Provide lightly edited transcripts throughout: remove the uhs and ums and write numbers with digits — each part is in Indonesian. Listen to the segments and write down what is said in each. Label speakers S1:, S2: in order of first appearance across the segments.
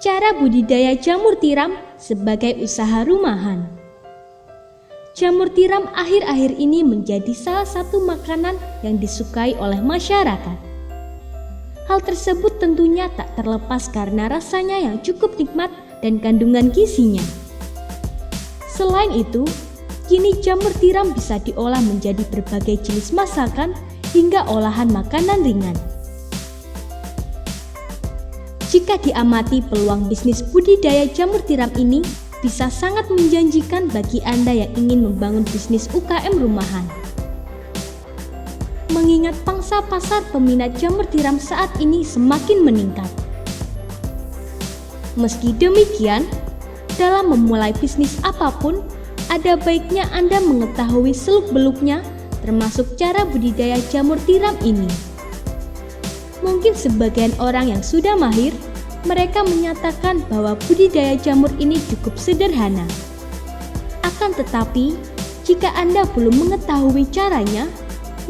S1: Cara budidaya jamur tiram sebagai usaha rumahan. Jamur tiram akhir-akhir ini menjadi salah satu makanan yang disukai oleh masyarakat. Hal tersebut tentunya tak terlepas karena rasanya yang cukup nikmat dan kandungan gizinya. Selain itu, kini jamur tiram bisa diolah menjadi berbagai jenis masakan hingga olahan makanan ringan. Jika diamati, peluang bisnis budidaya jamur tiram ini bisa sangat menjanjikan bagi Anda yang ingin membangun bisnis UKM rumahan. Mengingat pangsa pasar peminat jamur tiram saat ini semakin meningkat. Meski demikian, dalam memulai bisnis apapun, ada baiknya Anda mengetahui seluk-beluknya, termasuk cara budidaya jamur tiram ini. Mungkin sebagian orang yang sudah mahir, mereka menyatakan bahwa budidaya jamur ini cukup sederhana. Akan tetapi, jika Anda belum mengetahui caranya,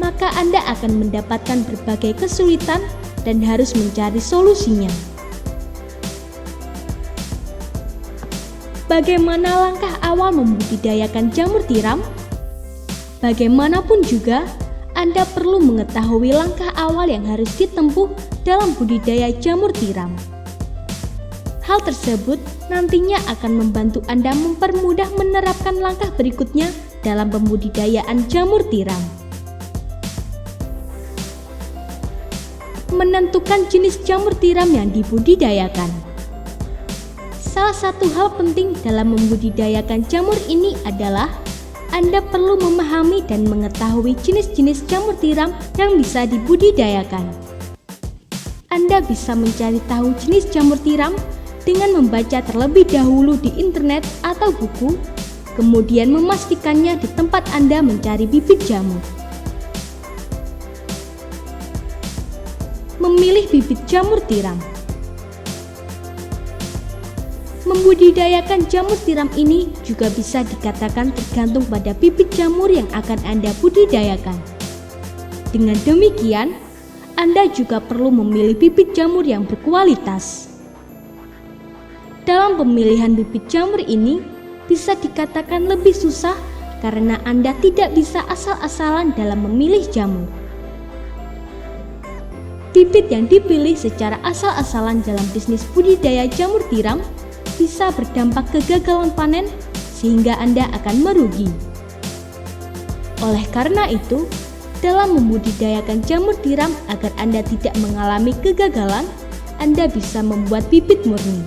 S1: maka Anda akan mendapatkan berbagai kesulitan dan harus mencari solusinya. Bagaimana langkah awal membudidayakan jamur tiram? Bagaimanapun juga, Anda perlu mengetahui langkah awal yang harus ditempuh dalam budidaya jamur tiram. Hal tersebut nantinya akan membantu Anda mempermudah menerapkan langkah berikutnya dalam pembudidayaan jamur tiram. Menentukan jenis jamur tiram yang dibudidayakan. Salah satu hal penting dalam membudidayakan jamur ini adalah Anda perlu memahami dan mengetahui jenis-jenis jamur tiram yang bisa dibudidayakan. Anda bisa mencari tahu jenis jamur tiram dengan membaca terlebih dahulu di internet atau buku, kemudian memastikannya di tempat Anda mencari bibit jamur. Memilih bibit jamur tiram. Membudidayakan jamur tiram ini juga bisa dikatakan tergantung pada bibit jamur yang akan Anda budidayakan. Dengan demikian, Anda juga perlu memilih bibit jamur yang berkualitas. Dalam pemilihan bibit jamur ini bisa dikatakan lebih susah karena Anda tidak bisa asal-asalan dalam memilih jamur. Bibit yang dipilih secara asal-asalan dalam bisnis budidaya jamur tiram bisa berdampak kegagalan panen sehingga Anda akan merugi. Oleh karena itu, dalam membudidayakan jamur tiram agar Anda tidak mengalami kegagalan, Anda bisa membuat bibit murni.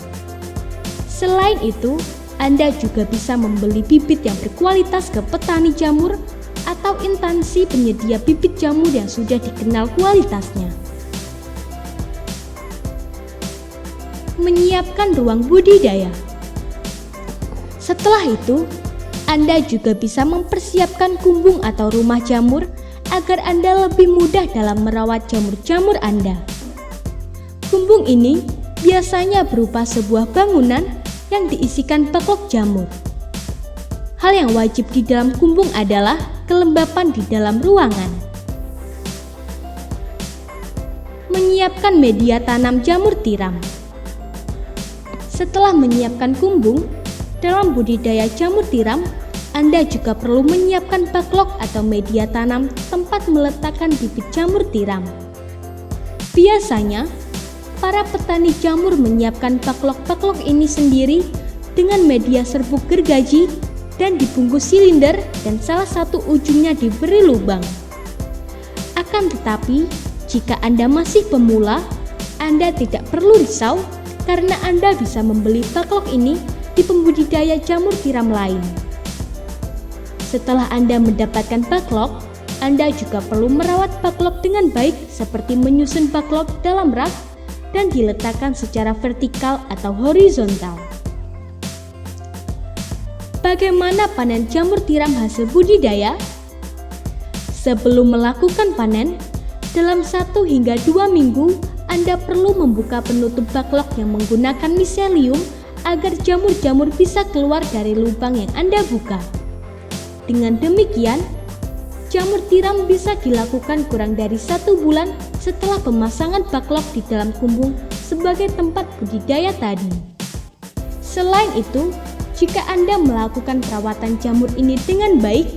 S1: Selain itu, Anda juga bisa membeli bibit yang berkualitas ke petani jamur atau instansi penyedia bibit jamur yang sudah dikenal kualitasnya. Menyiapkan ruang budidaya. Setelah itu, Anda juga bisa mempersiapkan kumbung atau rumah jamur agar Anda lebih mudah dalam merawat jamur-jamur Anda. Kumbung ini biasanya berupa sebuah bangunan yang diisikan backlog jamur. Hal yang wajib di dalam kumbung adalah kelembapan di dalam ruangan. Menyiapkan media tanam jamur tiram. Setelah menyiapkan kumbung, dalam budidaya jamur tiram, Anda juga perlu menyiapkan backlog atau media tanam tempat meletakkan bibit jamur tiram. Biasanya, para petani jamur menyiapkan backlog ini sendiri dengan media serbuk gergaji dan dibungkus silinder dan salah satu ujungnya diberi lubang. Akan tetapi, jika Anda masih pemula, Anda tidak perlu risau karena Anda bisa membeli backlog ini di pembudidaya jamur tiram lain. Setelah Anda mendapatkan backlog, Anda juga perlu merawat backlog dengan baik seperti menyusun backlog dalam rak dan diletakkan secara vertikal atau horizontal. Bagaimana panen jamur tiram hasil budidaya? Sebelum melakukan panen, dalam 1 hingga 2 minggu, Anda perlu membuka penutup backlog yang menggunakan miselium agar jamur-jamur bisa keluar dari lubang yang Anda buka. Dengan demikian, jamur tiram bisa dilakukan kurang dari 1 bulan setelah pemasangan backlog di dalam kumbung sebagai tempat budidaya tadi. Selain itu, jika Anda melakukan perawatan jamur ini dengan baik,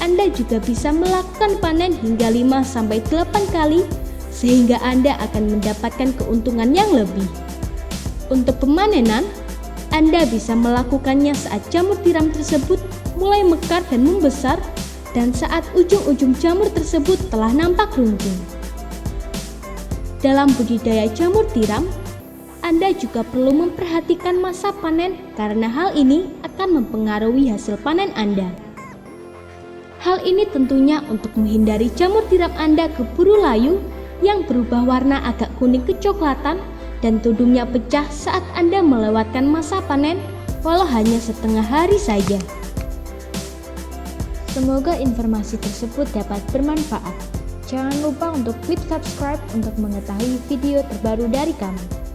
S1: Anda juga bisa melakukan panen hingga 5-8 kali sehingga Anda akan mendapatkan keuntungan yang lebih. Untuk pemanenan, Anda bisa melakukannya saat jamur tiram tersebut mulai mekar dan membesar dan saat ujung-ujung jamur tersebut telah nampak runcing. Dalam budidaya jamur tiram, Anda juga perlu memperhatikan masa panen karena hal ini akan mempengaruhi hasil panen Anda. Hal ini tentunya untuk menghindari jamur tiram Anda keburu layu yang berubah warna agak kuning kecoklatan dan tudungnya pecah saat Anda melewatkan masa panen walau hanya setengah hari saja.
S2: Semoga informasi tersebut dapat bermanfaat. Jangan lupa untuk klik subscribe untuk mengetahui video terbaru dari kami.